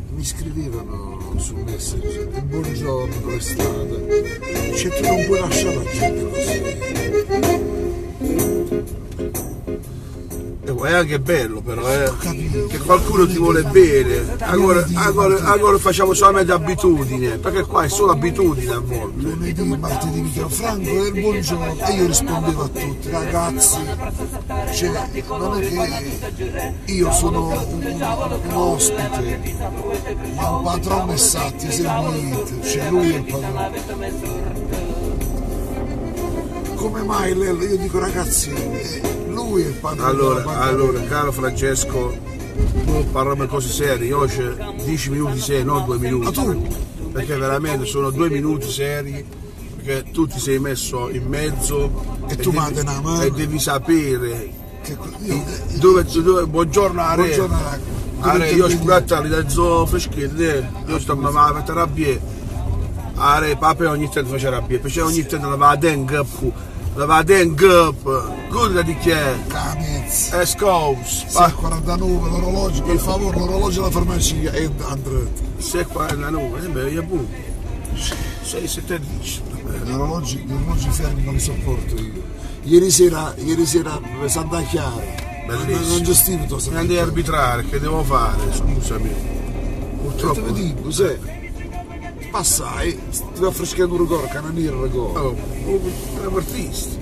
Mi scrivevano su Messenger, il buongiorno, come state? Cioè tu non puoi lasciare la gente così. È anche bello però, che qualcuno ti vuole bene. Allora facciamo solamente abitudine, perché qua è solo abitudine a volte. Lunedì, martedì mi chiamo Franco e il buongiorno e io rispondevo a tutti, ragazzi, cioè non è che io sono un ospite, ma un padrone sa, ti seguite, cioè lui è il padrone. Come mai Lello? Io dico ragazzi, lui è il padrone. Allora, caro Francesco, tu parliamo di cose serie, io c'è 10 minuti seri, non 2 minuti. Ma tu? Perché veramente sono 2 minuti seri, perché tu ti sei messo in mezzo e tu e devi sapere che dove buongiorno Are. Are, io scusate da zo freschetto, io sto a mettere a piedi. Are, papà ogni tanto faceva a piedi, perché ogni tanto la va in gap, guarda di chi è? Camez. Scous. 6,49 l'orologio, per favore, l'orologio della farmacia è Andret. 6,49, io pure. 6,710. Gli orologi fermi non li sopporto io. Ieri sera Santa Chiara. Bellissimo. Non giustifico. Mi andai a arbitrare, che devo fare? Scusami. Purtroppo. Te lo dico, sai. Passai, ti va frescando un rigore, cananiere il rigore. Oh, siamo artisti.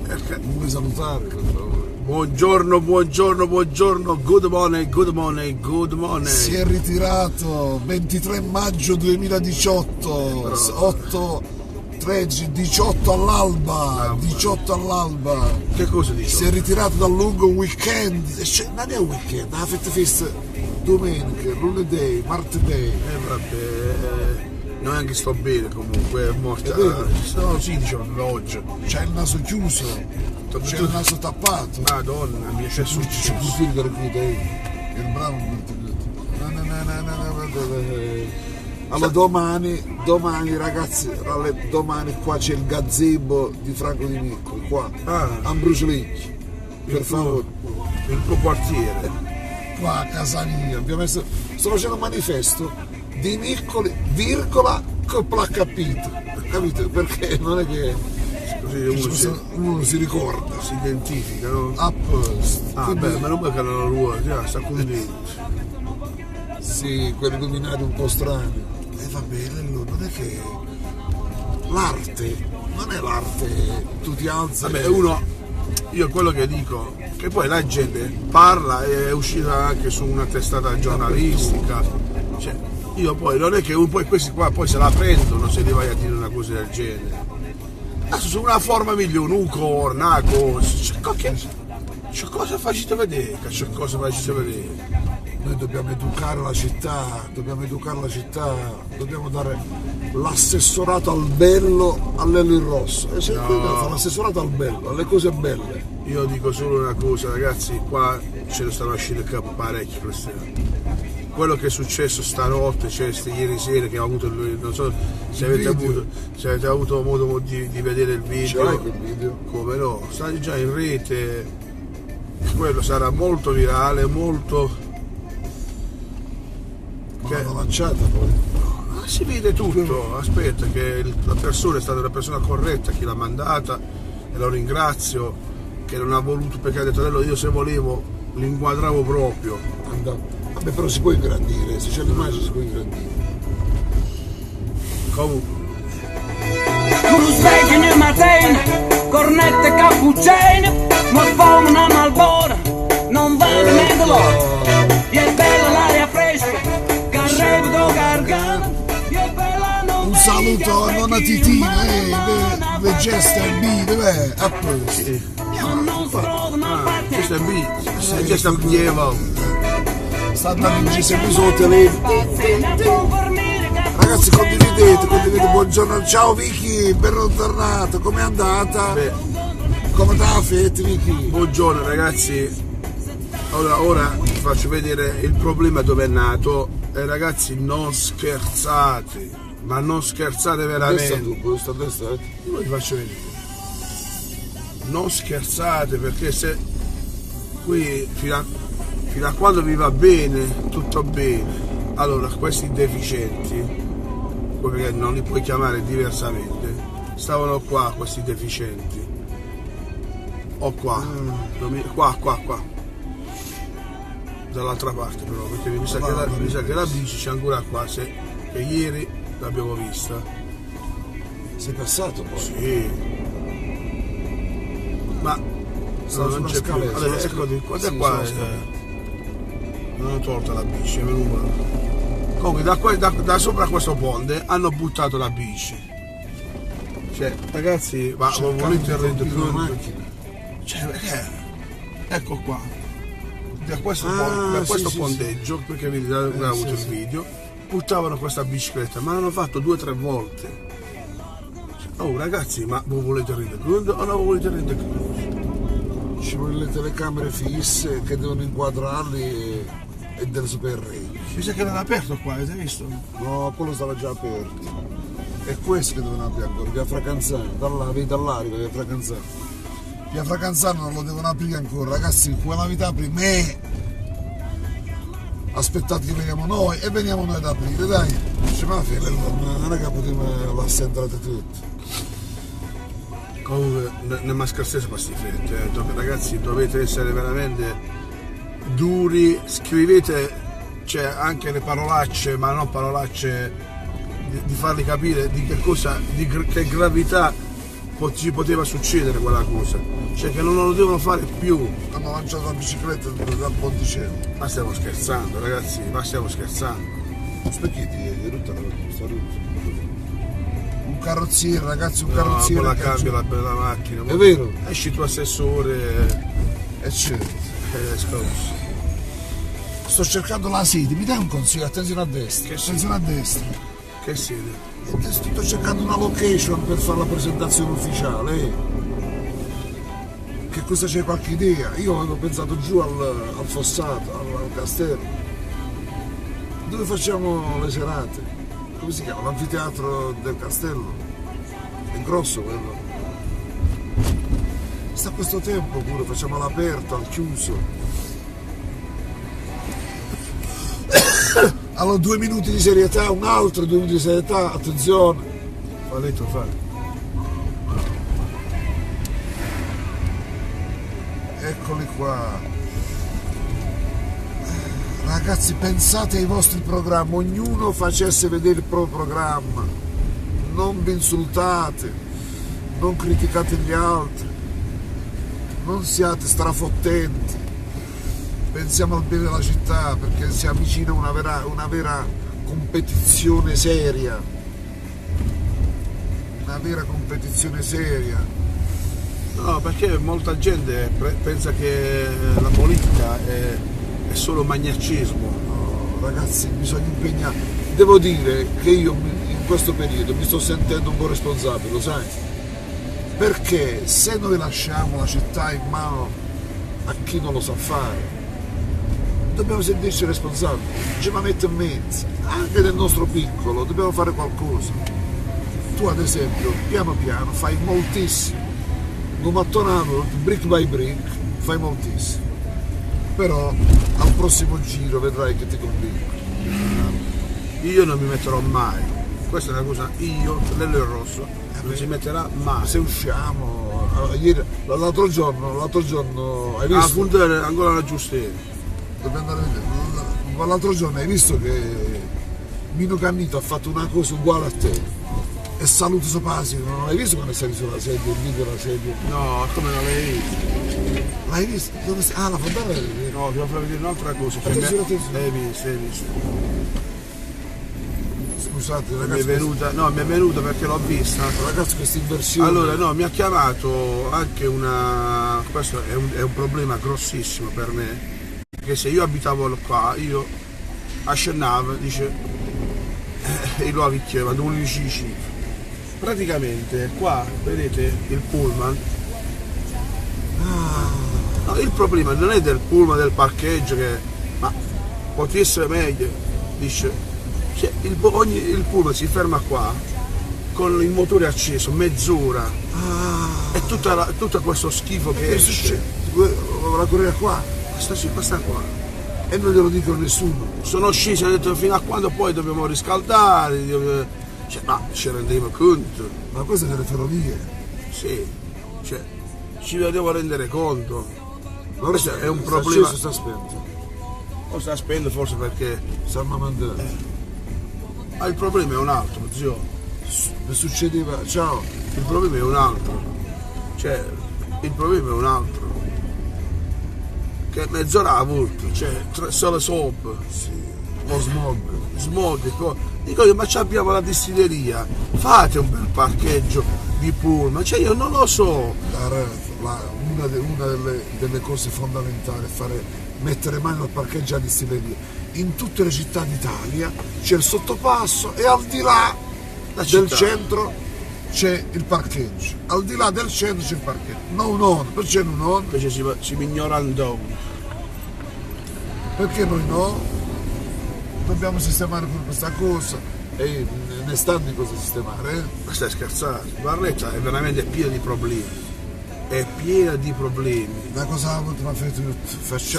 Non vuoi salutare, per favore. Buongiorno, good morning. Si è ritirato 23 maggio 2018, 18 all'alba, 18 all'alba. Che cosa dici? Si è ritirato dal lungo weekend, non è un weekend, la festa domenica, lunedì, martedì. Vabbè, non anche sto bene comunque, è morta. No, sì, diciamo oggi. C'è il naso chiuso, c'è il naso tappato. Madonna mia, c'è successo. C'è un figlio che recluta il bravo. Allora domani ragazzi, domani qua c'è il gazebo di Franco Di Miccoli, qua, a Brucelicchi, per favore. Il tuo quartiere. Qua a casa mia, sto facendo un manifesto Di Miccoli, virgola, copla capito, capito? Perché non è che uno si ricorda, si identifica, no? Quindi, ma non è che non ruota, già, sta convinto. Sì, quelli dominati un po' strani. E va bene, non è che l'arte, non è l'arte, tu ti alzi. Vabbè, io quello che dico, che poi la gente parla e è uscita anche su una testata giornalistica, cioè, io poi non è che poi questi qua poi se la prendono se li vai a dire una cosa del genere. Adesso su una forma migliore, un corno, una cosa, cosa facete vedere? Noi dobbiamo educare la città, dobbiamo dare l'assessorato al bello all'Elio in rosso. E se dobbiamo fare l'assessorato al bello, alle cose belle. Io dico solo una cosa, ragazzi, qua ce ne stanno uscendo parecchi questi anni. Quello che è successo stanotte, cioè ieri sera che ho avuto, non so se avete avuto modo di vedere il video. C'è quel video? Come no? Sta già in rete, quello sarà molto virale, molto. L'hanno lanciata poi. Si vede tutto, aspetta che la persona è stata una persona corretta, chi l'ha mandata e lo ringrazio, che non ha voluto, perché ha detto io se volevo l'inquadravo proprio. Vabbè, però si può ingrandire, se c'è l'immagine si può ingrandire. Comunque. Tu svegli nel mattino, cornette e cappuccino, ma famo una malbora, non vedo niente l'ora. E è bella l'aria fresca. Un saluto a nonna Titina, le gesta in B, a posto. Questa è B, questa è Pieva. Sta andando in giro sul telefono. Ragazzi, condividete, buongiorno, ciao Vicky, ben tornato, com'è andata? Come te la fete Vicky? Buongiorno ragazzi, ora vi faccio vedere il problema dove è nato. Ragazzi, non scherzate, ma non scherzate veramente. Io vi faccio vedere. non scherzate, perché se qui fino a quando vi va bene, tutto bene, allora questi deficienti, perché non li puoi chiamare diversamente, stavano qua questi deficienti, o qua, qua, dall'altra parte però, perché mi sa che la bici c'è ancora qua, che ieri l'abbiamo vista. Sei passato poi? Sì, ma non c'è più. Allora, ecco, guarda sì, qua, non ho tolto la bici, è venuta. Comunque da sopra questo ponte hanno buttato la bici. Cioè, ragazzi, ma volete rendere conto? Cioè, perché? Ecco qua. Da questo ponteggio, sì. Perché avete avuto il video, buttavano questa bicicletta, ma l'hanno fatto 2 o 3 volte. Oh ragazzi, ma voi volete rendere conto o non volete rendere conto? Ci vogliono le telecamere fisse che devono inquadrarli e del super rey. Mi sa che l'hanno aperto qua, avete visto? No, quello stava già aperto. È questo che devono aprire ancora, via Fracanzano, vedi dall'arico, via Fracanzano. Via Fracanzano non lo devono aprire ancora, ragazzi, quella vita apri me. Aspettate che veniamo noi e veniamo noi ad aprire, dai. Dice, ma non è che potremmo l'assentrate tutto. Comunque, non mi scherzate questi fetti, ragazzi, dovete essere veramente duri, scrivete, cioè, anche le parolacce, ma non parolacce di farli capire di che cosa, di che gravità ci poteva succedere quella cosa, cioè che non lo devono fare più. Hanno lanciato la bicicletta dal ponticello. Ma stiamo scherzando, ragazzi, ma stiamo scherzando. Specchietti di tutta questa rotta. Un carrozziere, ragazzi, un carrozziere. No, la cambia la macchina. È vero? Esci tu assessore. E certo. Scusa. Sto cercando la sede, mi dai un consiglio? Attenzione a destra. Attenzione a destra. Che sede? Sto cercando una location per fare la presentazione ufficiale. Che cosa c'è, qualche idea? Io avevo pensato giù al fossato, al castello. Dove facciamo le serate? Come si chiama? L'anfiteatro del castello? È grosso quello. Sta questo tempo pure, facciamo all'aperto, al chiuso. Allora 2 minuti di serietà, un altro 2 minuti di serietà, attenzione. Falletto, fa. Eccoli qua. Ragazzi, pensate ai vostri programmi, ognuno facesse vedere il proprio programma. Non vi insultate, non criticate gli altri, non siate strafottenti. Pensiamo al bene della città, perché si avvicina una vera competizione seria. Una vera competizione seria. No, perché molta gente pensa che la politica è solo magnacismo. No, ragazzi, bisogna impegnare. Devo dire che io in questo periodo mi sto sentendo un po' responsabile, lo sai? Perché se noi lasciamo la città in mano a chi non lo sa fare, dobbiamo sentirci responsabili, ci la metto in mezzo, anche nel nostro piccolo, dobbiamo fare qualcosa. Tu ad esempio, piano piano, fai moltissimo, un mattonato, brick by brick, fai moltissimo, però al prossimo giro vedrai che ti convinco. Io non mi metterò mai, questa è una cosa, io, Lello il Rosso, non si metterà mai. Se usciamo, ieri, l'altro giorno, hai visto? A puntare ancora la giustizia. Dobbiamo andare a vedere. L'altro giorno hai visto che Mino Cannito ha fatto una cosa uguale a te e Saluto Sopasio, non l'hai visto quando sei sulla sedia, il video della sedia? No, come non l'hai visto? L'hai visto? Dove sei? Ah, la fontana l'hai vista? No, ti voglio far vedere un'altra cosa. Attenzione. L'hai visto. Scusate ragazzi. Mi è venuta perché l'ho vista. Ragazzi, questa inversione. Allora no, mi ha chiamato anche una. Questo è un problema grossissimo per me. Perché se io abitavo qua, io a Scennave, dice, io lo avvicchiavo, quando uno dice, praticamente qua, vedete, il pullman, no, il problema non è del pullman, del parcheggio, ma potrebbe essere meglio, dice, cioè, il pullman si ferma qua, con il motore acceso, mezz'ora, e tutto questo schifo che esce. La correa qua, Questa qua. e non glielo dico a nessuno. Sono scesi, ho detto fino a quando poi dobbiamo riscaldare, cioè, ma ci rendiamo conto, Ma queste delle ferrovie. sì, cioè, ci devo rendere conto. Ma Questo è un problema. Sta spento. O sta spendo forse perché. Sta mandando. Ma il problema è un altro, zio. Mi succedeva. Ciao. Il problema è un altro. Cioè, il problema è un altro. Che mezz'ora a volta, cioè, solo sopra. Sì. Lo smog. Smog, dico io, ma ci abbiamo la distilleria, fate un bel parcheggio di pullman, cioè io non lo so. Una delle cose fondamentali è mettere mano al parcheggio a distilleria. In tutte le città d'Italia c'è il sottopasso e al di là del città. centro c'è il parcheggio. Al di là del centro c'è il parcheggio. No, perché non on? Invece si ignorando. Perché noi no? Dobbiamo sistemare pure questa cosa. E ne stanno di cosa sistemare, eh? Ma stai scherzando? Barletta è veramente piena di problemi. È piena di problemi. Una cosa ultima facciamo.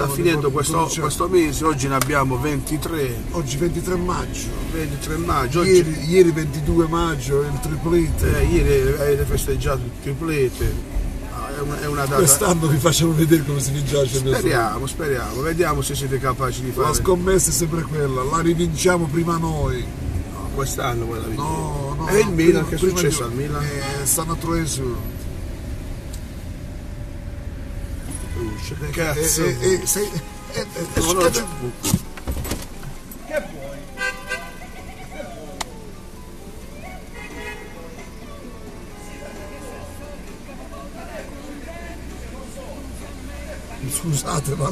Sta finendo questo mese, oggi ne abbiamo 23. Oggi 23 maggio. 23 maggio. Oggi, Ieri 22 maggio, il triplete. ieri avete festeggiato il triplete. È una data. Quest'anno vi facciamo vedere come si vinciace. Speriamo, vediamo se siete capaci di La fare. scommessa è sempre quella, la rivinciamo prima noi. No, quest'anno voi la vincete. No, E il Milan, che è prima successo al Milan? Stanno a Troesu. Cazzo. No, Scusate, ma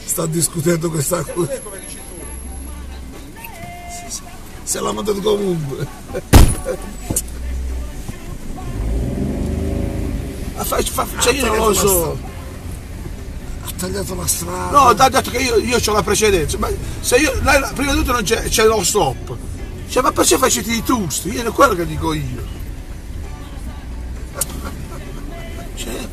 sta discutendo questa cosa. Se l'ha mandato comunque. Cioè io non lo so. Ha tagliato la strada. No, ha detto che io ho la precedenza. Ma se io. Prima di tutto non c'è lo stop. Cioè, ma perché facete i toast? Io è quello che dico io. Cioè.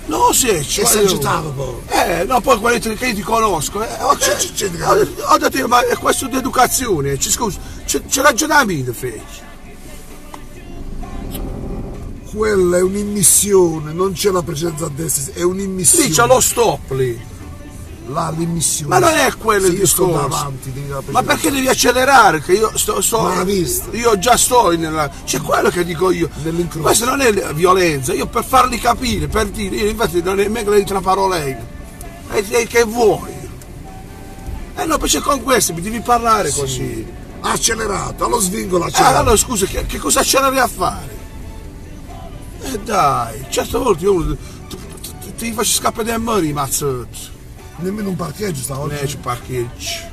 No, sì, È esagitato poi. No, poi quelli che io ti conosco. Ho detto io, ma è questo di educazione? Scusa, c'è ragionamento, fece. Quella è un'immissione, non c'è la precedenza a destra, è un'immissione. Lì c'è lo stop lì. Là l'immissione. Ma non è quello il Io sto discorso. davanti, devi la Ma precedenza. perché devi accelerare? Che io sto. Ma l'ha visto? Io già sto nella. C'è quello che dico io. Nell'incrocio. Questa non è violenza, io per farli capire, per dire, io infatti non è nemmeno che le dico una parola e che vuoi? No, perché con questo mi devi parlare così. Ha accelerato, allo svingola accelerato. Allora scusa, che cosa acceleri a fare? Dai, certe volte io ti faccio scappare dai mani, mazzotti. Nemmeno un parcheggio stavolta. Non c'è parcheggio.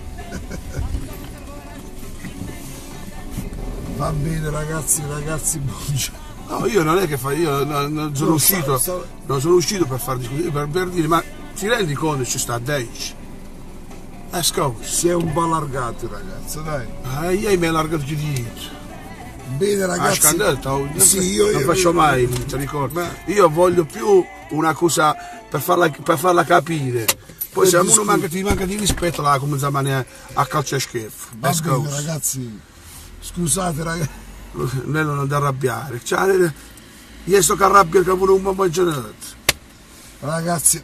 Va bene ragazzi, buongiorno. No, io non è che io non sono uscito. Non sono uscito per far discutere, per dire, ma ti rendi conto che ci sta a 10? Scusa. Si è un po' allargati ragazzi, dai. Io mi hai allargato il dito. Bene Ah, ragazzi. scandetta, Sì, io non faccio mai, ti ricordo. Ma- Io voglio più una cosa per farla capire. Poi se uno ti manca di rispetto la comincia a calcio e schifo. Va bene ragazzi. Scusate ragazzi. Non da arrabbiare. Cioè, io sto che arrabbio che pure un po' mangiato. Ragazzi,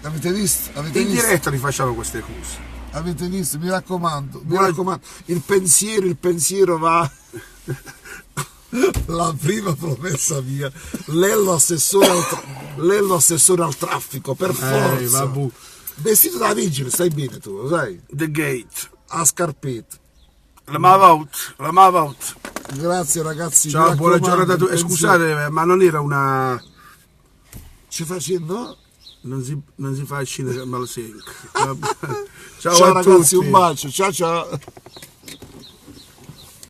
avete visto? Avete In visto? diretta li facciamo queste cose. Avete visto? Mi raccomando, il pensiero va. La prima promessa mia, lei è l'assessore al traffico, per forza. Vabbè. Vestito da vigile, stai bene tu, lo sai? The Gate. A scarpetta. La Mavout. Grazie ragazzi. Ciao, mi buona raccomando, giornata. il pensiero. Scusate, ma non era una. Ci facendo? Non si fa il cinema al Ciao, Ciao a ragazzi, tutti. un bacio, ciao.